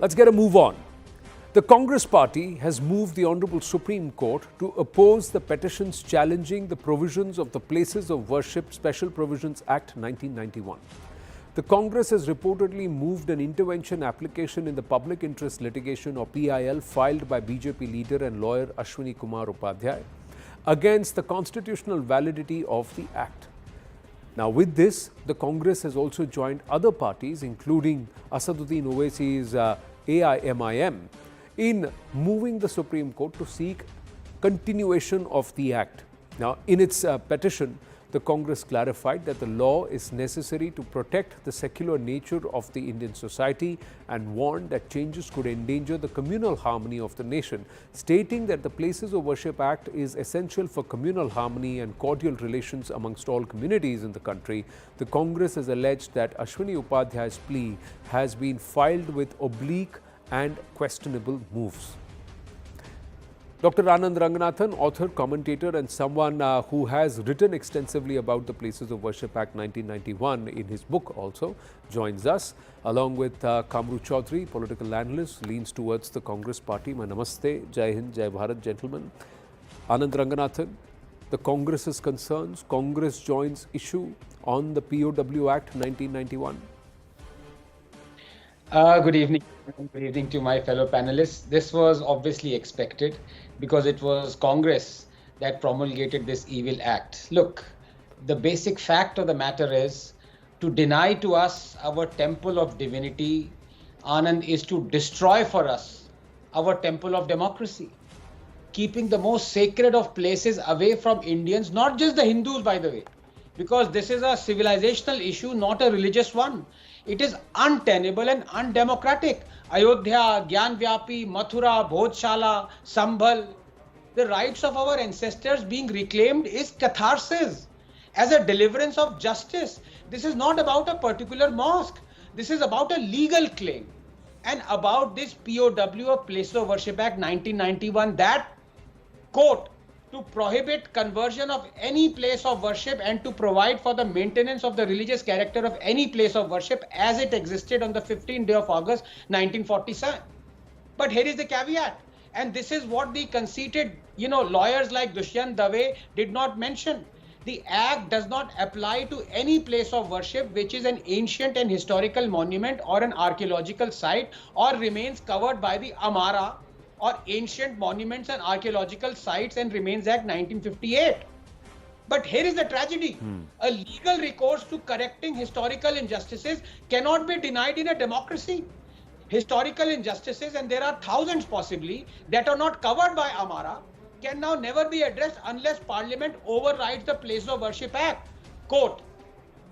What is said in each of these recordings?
Let's get a move on. The Congress party has moved the Honorable Supreme Court to oppose the petitions challenging the provisions of the Places of Worship Special Provisions Act 1991. The Congress has reportedly moved an intervention application in the public interest litigation or PIL filed by BJP leader and lawyer Ashwini Kumar Upadhyay against the constitutional validity of the act. Now, with this, the Congress has also joined other parties, including Asaduddin Owaisi's AIMIM, in moving the Supreme Court to seek continuation of the act. Now, in its petition, the Congress clarified that the law is necessary to protect the secular nature of the Indian society and warned that changes could endanger the communal harmony of the nation, stating that the Places of Worship Act is essential for communal harmony and cordial relations amongst all communities in the country. The Congress has alleged that Ashwini Upadhyay's plea has been filed with oblique and questionable moves. Dr. Anand Ranganathan, author, commentator and someone who has written extensively about the Places of Worship Act 1991 in his book also, joins us, along with Kamru Chaudhary, political analyst, leans towards the Congress party. My namaste, Jai Hind, Jai Bharat, gentlemen. Anand Ranganathan, the Congress's concerns, Congress joins issue on the PoW Act 1991. Good evening. Good evening to my fellow panelists. This was obviously expected because it was Congress that promulgated this evil act. Look, the basic fact of the matter is to deny to us our temple of divinity, Anand, is to destroy for us our temple of democracy. Keeping the most sacred of places away from Indians, not just the Hindus, by the way, because this is a civilizational issue, not a religious one. It is untenable and undemocratic. Ayodhya, Gyanvyapi, Mathura, Bhojshala, Sambhal, the rights of our ancestors being reclaimed is catharsis, as a deliverance of justice. This is not about a particular mosque. This is about a legal claim. And about this PoW of Places of Worship Act 1991, that quote, to prohibit conversion of any place of worship and to provide for the maintenance of the religious character of any place of worship as it existed on the 15th day of August 1947. But here is the caveat, and this is what the conceited, lawyers like Dushyant Dave did not mention. The act does not apply to any place of worship which is an ancient and historical monument or an archaeological site or remains covered by the Amara or Ancient Monuments and Archaeological Sites and Remains Act 1958. But here is the tragedy. A legal recourse to correcting historical injustices cannot be denied in a democracy. Historical injustices, and there are thousands possibly, that are not covered by Amara, can now never be addressed unless Parliament overrides the Place of Worship Act. Quote,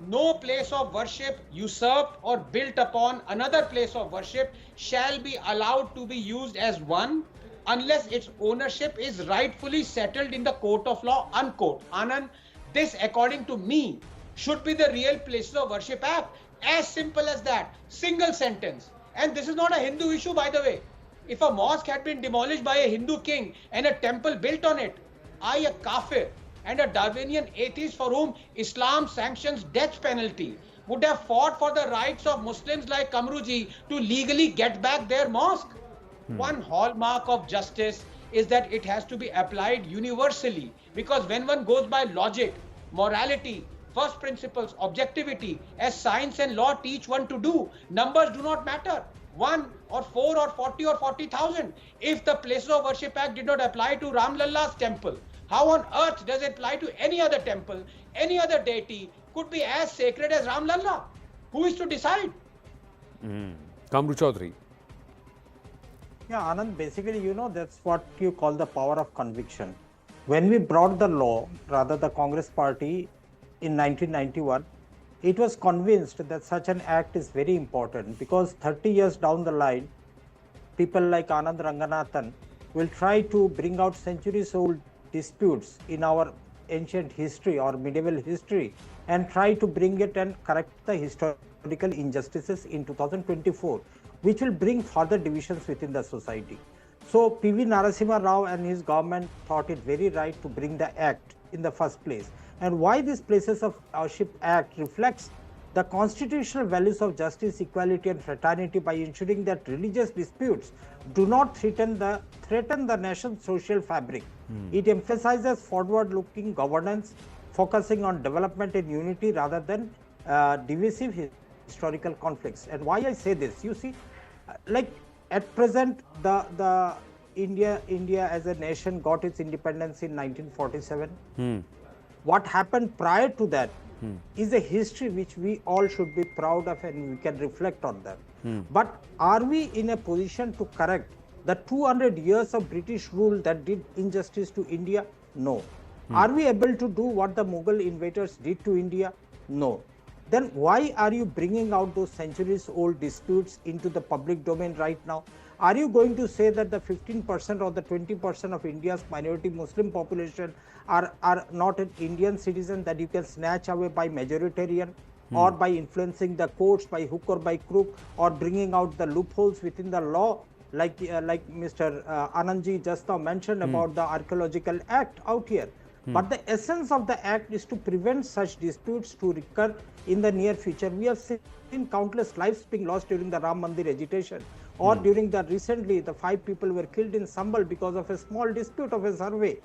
no place of worship usurped or built upon another place of worship shall be allowed to be used as one unless its ownership is rightfully settled in the court of law, unquote. Anand, this according to me should be the real Places of Worship Act. As simple as that. Single sentence. And this is not a Hindu issue, by the way. If a mosque had been demolished by a Hindu king and a temple built on it, I, a kafir, and a Darwinian atheist for whom Islam sanctions death penalty, would have fought for the rights of Muslims like Kamruji to legally get back their mosque. One hallmark of justice is that it has to be applied universally, because when one goes by logic, morality, first principles, objectivity, as science and law teach one to do, numbers do not matter. 1 or 4 or 40 or 40,000. If the Places of Worship Act did not apply to Ram Lalla's temple, how on earth does it apply to any other temple, any other deity could be as sacred as Ram Lalla? Who is to decide? Kamru Chaudhary. Yeah, Anand, basically, that's what you call the power of conviction. When we brought the law, rather the Congress party in 1991, it was convinced that such an act is very important because 30 years down the line, people like Anand Ranganathan will try to bring out centuries-old disputes in our ancient history or medieval history and try to bring it and correct the historical injustices in 2024, which will bring further divisions within the society. So P.V. Narasimha Rao and his government thought it very right to bring the act in the first place. And why this Places of Worship Act reflects the constitutional values of justice, equality and fraternity by ensuring that religious disputes do not threaten the nation's social fabric. It emphasizes forward-looking governance, focusing on development and unity rather than divisive historical conflicts. And why I say this, you see, like at present, the India as a nation got its independence in 1947. What happened prior to that is a history which we all should be proud of, and we can reflect on that. But are we in a position to correct the 200 years of British rule that did injustice to India? No. Are we able to do what the Mughal invaders did to India? No. Then why are you bringing out those centuries-old disputes into the public domain right now? Are you going to say that the 15% or the 20% of India's minority Muslim population are not an Indian citizen that you can snatch away by majoritarian or by influencing the courts by hook or by crook, or bringing out the loopholes within the law, like Mr. Anandji just now mentioned about the Archaeological Act out here? But the essence of the act is to prevent such disputes to recur in the near future. We have seen countless lives being lost during the Ram Mandir agitation, or during the recently the 5 people were killed in Sambal because of a small dispute of a survey.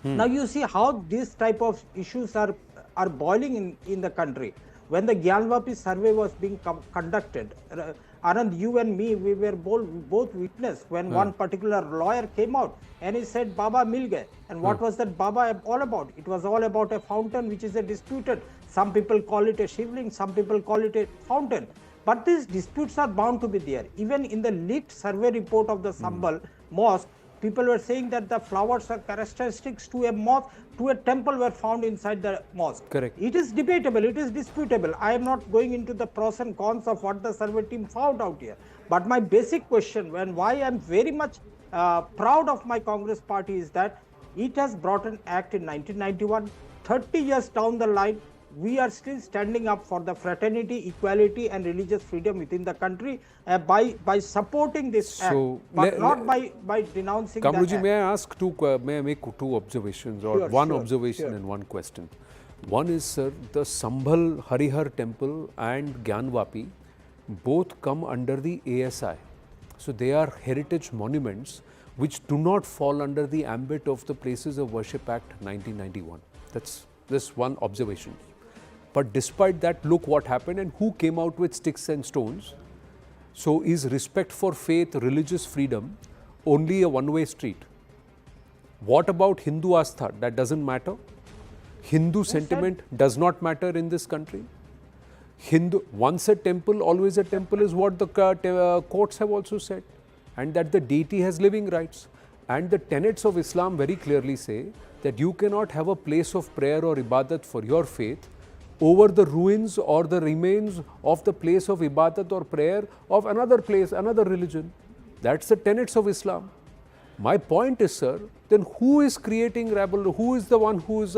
Now you see how these type of issues are boiling in the country. When the Gyanvapi survey was being conducted, Anand, you and me, we were both witness when one particular lawyer came out and he said, Baba mil gaye. And what was that Baba all about? It was all about a fountain which is a disputed. Some people call it a shivling, some people call it a fountain. But these disputes are bound to be there. Even in the leaked survey report of the Sambal mosque, people were saying that the flowers or characteristics to a mosque, to a temple were found inside the mosque. Correct. It is debatable, it is disputable. I am not going into the pros and cons of what the survey team found out here. But my basic question, and why I am very much proud of my Congress party, is that it has brought an act in 1991. 30 years down the line, we are still standing up for the fraternity, equality and religious freedom within the country by supporting this act, but not by denouncing that act. Kamruji, may I make two observations, or Sure, one sure, observation sure. and one question. One is, sir, the Sambhal Harihar temple and Gyanvapi both come under the ASI. So they are heritage monuments which do not fall under the ambit of the Places of Worship Act 1991. That's this one observation. But despite that, look what happened and who came out with sticks and stones. So is respect for faith, religious freedom only a one-way street? What about Hindu astha? That doesn't matter. Hindu sentiment does not matter in this country. Once a temple, always a temple is what the courts have also said, and that the deity has living rights. And the tenets of Islam very clearly say that you cannot have a place of prayer or ibadat for your faith over the ruins or the remains of the place of ibadat or prayer of another place, another religion. That's the tenets of Islam. My point is, sir, then who is creating rebel? Who is the one who is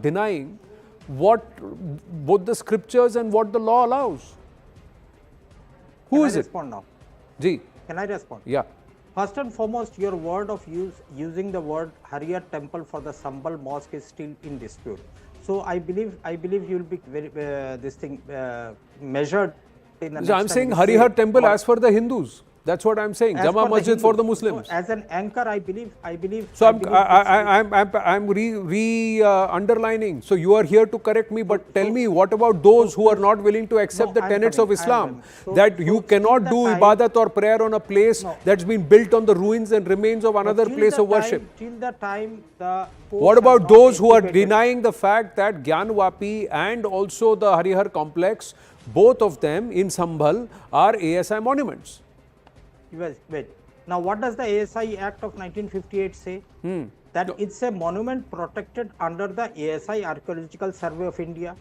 denying what both the scriptures and what the law allows? Who is it? Can I respond now? Ji. Can I respond? Yeah. First and foremost, your word of using the word Harihar temple for the Sambal mosque is still in dispute. So I believe you will be very measured in the next I'm saying Harihar temple as for the Hindus. That's what I'm saying. Jama Masjid for the Muslims. So as an anchor, I believe. So I'm underlining. So you are here to correct me, but tell me, what about those who are not willing to accept the tenets of Islam? That you cannot do ibadat or prayer on a place that's been built on the ruins and remains of another place of worship. Till the time the what about those who are denying the fact that Gyanvapi and also the Harihar complex, both of them in Sambhal, are ASI monuments? Wait. Now, what does the ASI Act of 1958 say? That it's a monument protected under the ASI Archaeological Survey of India.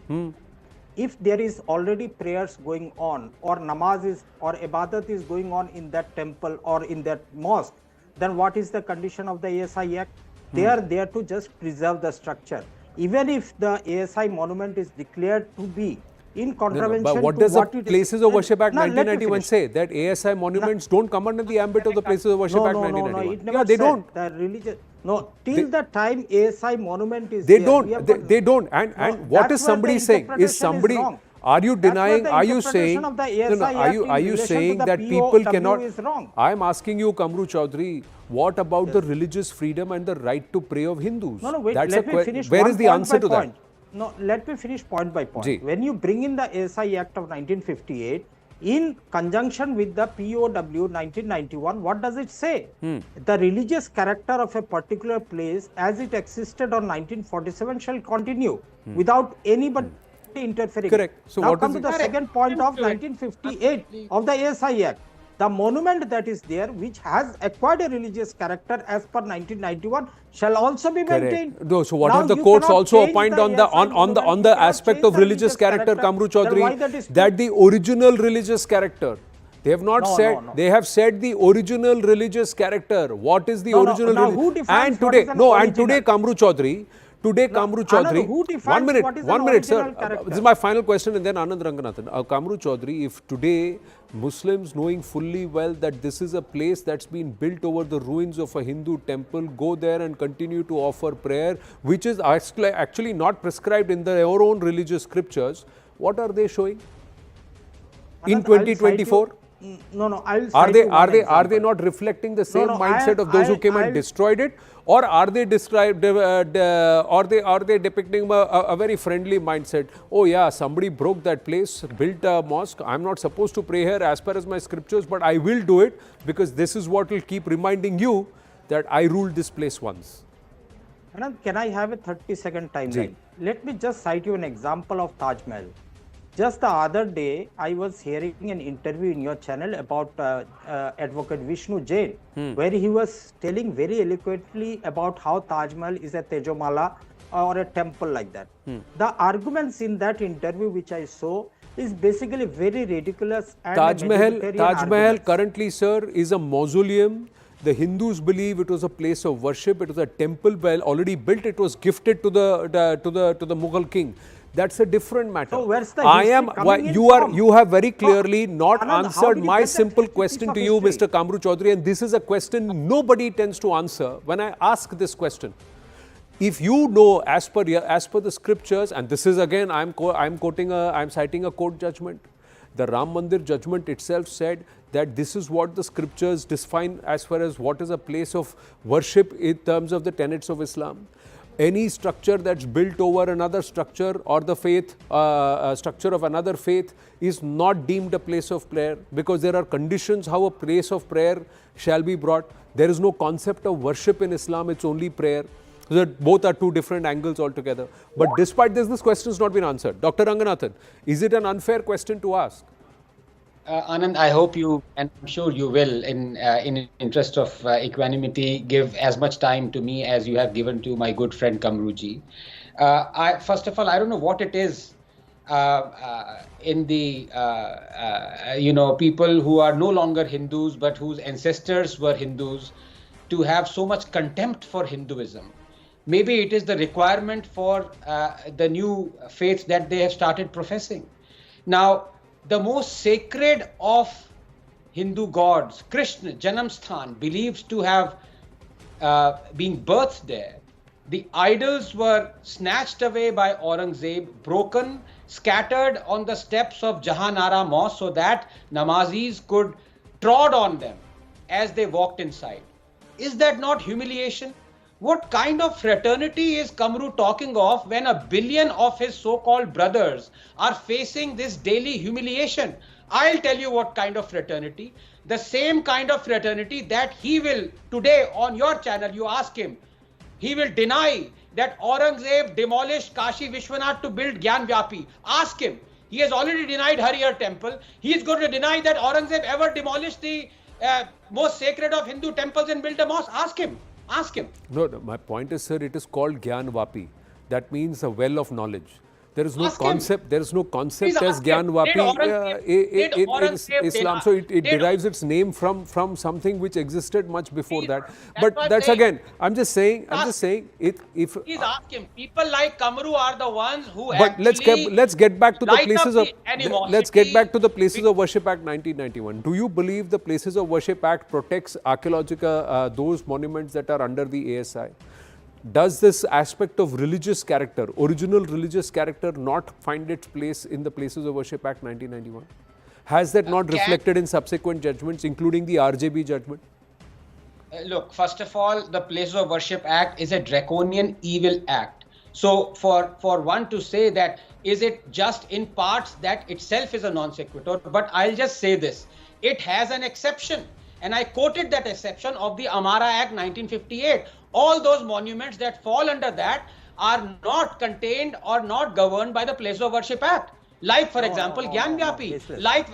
If there is already prayers going on, or namaz or ibadat is going on in that temple or in that mosque, then what is the condition of the ASI Act? They are there to just preserve the structure. Even if the ASI monument is declared to be in contravention but what to does what the it Places is, of Worship Act no, 1991 say? That ASI monuments don't come under the ambit of the Places of Worship Act 1991. No, it never yeah, they said. don't. The religious, no, till the time ASI monument is they there, don't. They don't. And what is somebody saying? Is somebody Are you denying, the are you interpretation saying, of the no, no, ASI are Act you, in are you relation to saying the that people PoW cannot, is wrong? I am asking you, Kamru Chaudhary, what about the religious freedom and the right to pray of Hindus? No, wait, That's let me finish where one is the point answer by to point. that? No, let me finish point by point. Ji. When you bring in the ASI Act of 1958, in conjunction with the PoW 1991, what does it say? The religious character of a particular place as it existed on 1947 shall continue without anybody interfering. Correct. So now what come is to it? the second point of 1958 of the ASI Act. The monument that is there, which has acquired a religious character as per 1991, shall also be maintained. Correct. No, so what Now have the you courts cannot also change opined the on the ASI monument, on you the cannot aspect change of the religious character, Kamru Then why Chaudhary, that is true? that the original religious character. They have not said. No. They have said the original religious character. What is the original? Now who defines And what today, is an no, and original? today, Kamru Chaudhary. Today, Kamru Chaudhary. Who defines One minute, what is one an minute, sir. original character? This is my final question, and then Anand Ranganathan. Kamru Chaudhary, if today Muslims, knowing fully well that this is a place that's been built over the ruins of a Hindu temple, go there and continue to offer prayer, which is actually not prescribed in their own religious scriptures, what are they showing? In 2024? No, I'll Are they not reflecting the same mindset of those who came and destroyed it, or are they described are they depicting a very friendly mindset? Oh yeah, somebody broke that place, built a mosque. I'm not supposed to pray here as per as my scriptures, but I will do it because this is what will keep reminding you that I ruled this place once. Anand, can I have a 30-second timeline? Let me just cite you an example of Taj Mahal. Just the other day, I was hearing an interview in your channel about Advocate Vishnu Jain, where he was telling very eloquently about how Taj Mahal is a Tejomala or a temple like that. The arguments in that interview which I saw is basically very ridiculous and Taj Mahal arguments. currently, sir, is a mausoleum. The Hindus believe it was a place of worship. It was a temple already built. It was gifted to the Mughal king. That's a different matter. So where's the history you have very clearly not Anand, answered my simple question to you, Mr. Kamru Chaudhary, and this is a question nobody tends to answer when I ask this question. If you know as per the scriptures, and this is again I'm citing a court judgment. The Ram Mandir judgment itself said that this is what the scriptures define as far as what is a place of worship in terms of the tenets of Islam. Any structure that's built over another structure or the faith, structure of another faith is not deemed a place of prayer because there are conditions how a place of prayer shall be brought. There is no concept of worship in Islam, it's only prayer. So that both are two different angles altogether. But despite this question has not been answered. Dr. Ranganathan, is it an unfair question to ask? Anand, I hope you, and I'm sure you will, in interest of equanimity, give as much time to me as you have given to my good friend Kamruji. First of all, I don't know what it is in the people who are no longer Hindus but whose ancestors were Hindus to have so much contempt for Hinduism. Maybe it is the requirement for the new faiths that they have started professing. Now, the most sacred of Hindu gods, Krishna, Janamsthan, believed to have been birthed there. The idols were snatched away by Aurangzeb, broken, scattered on the steps of Jahanara Mosque so that Namazis could trod on them as they walked inside. Is that not humiliation? What kind of fraternity is Kamru talking of when a billion of his so-called brothers are facing this daily humiliation? I'll tell you what kind of fraternity. The same kind of fraternity that he will, today on your channel, you ask him, he will deny that Aurangzeb demolished Kashi Vishwanath to build Gyan Vyapi. Ask him. He has already denied Harihar temple. He is going to deny that Aurangzeb ever demolished the most sacred of Hindu temples and built a mosque. Ask him. Ask him. No, my point is, sir, it is called Gyan Vapi. That means a well of knowledge. There is no concept. There is no concept as Gyan Vapi in Islam. So it derives its name from something which existed much before that. But that's again. I'm just saying. If he's asking, people like Kamru are the ones who. But let's get back to the places of. Let's get back to the Places of Worship Act 1991. Do you believe the Places of Worship Act protects archaeological those monuments that are under the ASI? Does this aspect of religious character, original religious character, not find its place in the Places of Worship Act 1991? Has that not reflected in subsequent judgments, including the RJB judgment? Look, first of all, the Places of Worship Act is a draconian evil act. So for one to say that, is it just in parts, that itself is a non sequitur. But I'll just say this, it has an exception. And I quoted that exception of the Amara Act 1958. All those monuments that fall under that are not contained or not governed by the Places of Worship Act. Like, for example, Gyanvyapi. Like,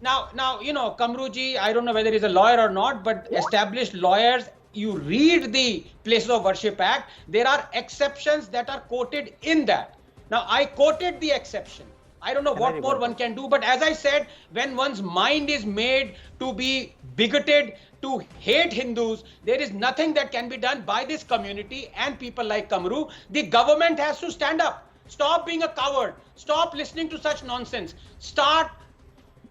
now, Kamruji, I don't know whether he's a lawyer or not, but established lawyers, you read the Places of Worship Act, there are exceptions that are quoted in that. Now, I quoted the exception. I don't know what more one can do, but as I said, when one's mind is made to be bigoted, to hate Hindus, there is nothing that can be done by this community and people like Kamru. The government has to stand up. Stop being a coward. Stop listening to such nonsense. Start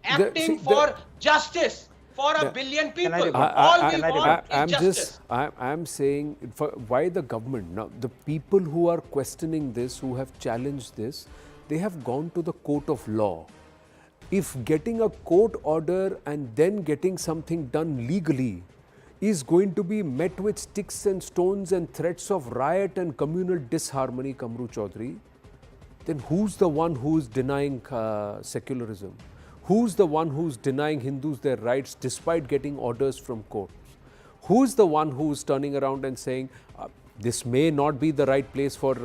acting for justice for a billion people. All we want is justice. I'm saying, why the government? Now, the people who are questioning this, who have challenged this, they have gone to the court of law. If getting a court order and then getting something done legally is going to be met with sticks and stones and threats of riot and communal disharmony, Kamru Chaudhary, then who's the one who's denying secularism? Who's the one who's denying Hindus their rights despite getting orders from courts? Who's the one who's turning around and saying, this may not be the right place for,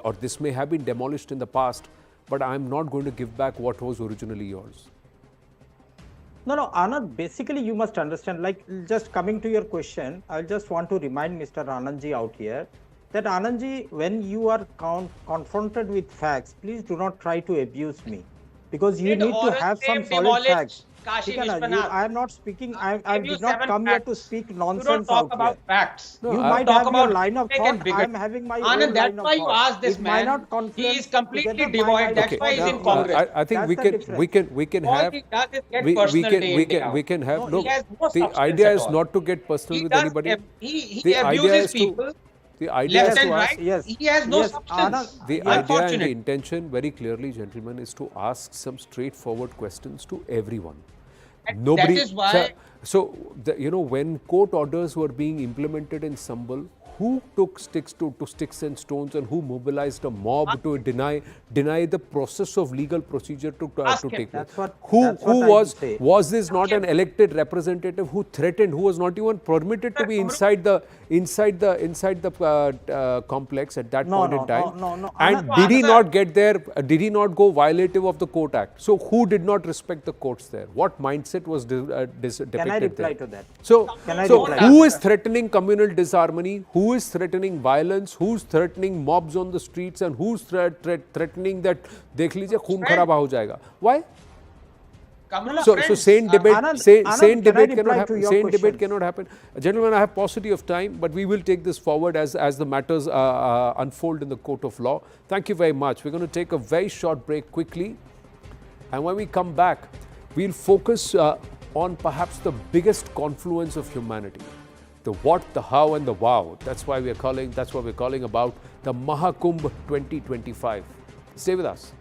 or this may have been demolished in the past, but I'm not going to give back what was originally yours? No, Anand, basically you must understand, like, just coming to your question, I just want to remind Mr. Anandji out here that, Anandji, when you are confronted with facts, please do not try to abuse me, because you need to have some solid facts. I am not speaking, I did not come here to speak nonsense out here. You don't talk about facts. You might have your line of thought, I am having my own line of thought. That's why you asked this man. He is completely devoid. That's why he's in Congress. I think we can have. We can have. No, the idea is not to get personal with anybody. He abuses people. The idea left and right, he has no substance. The idea and the intention, very clearly, gentlemen, is to ask some straightforward questions to everyone. Nobody. That is why. So, when court orders were being implemented in Sambal, who took sticks and stones, and who mobilized a mob to deny the process of legal procedure to take place? Was this not an elected representative who threatened, who was not even permitted to be inside the complex at that point in time? No. And did he not get there? Did he not go violative of the Court Act? So who did not respect the courts there? What mindset was depicted there? Can I reply to that? So who is threatening communal disharmony? Who is threatening violence? Who's threatening mobs on the streets? And who's threatening that dekh lijiye khoon kharaba ho jayega? Why? So sane debate cannot happen. Gentlemen, I have paucity of time, but we will take this forward as the matters unfold in the court of law. Thank you very much. We're going to take a very short break quickly, and when we come back, we'll focus on perhaps the biggest confluence of humanity. The what, the how, and the wow. That's what we're calling about the Mahakumbh 2025. Stay with us.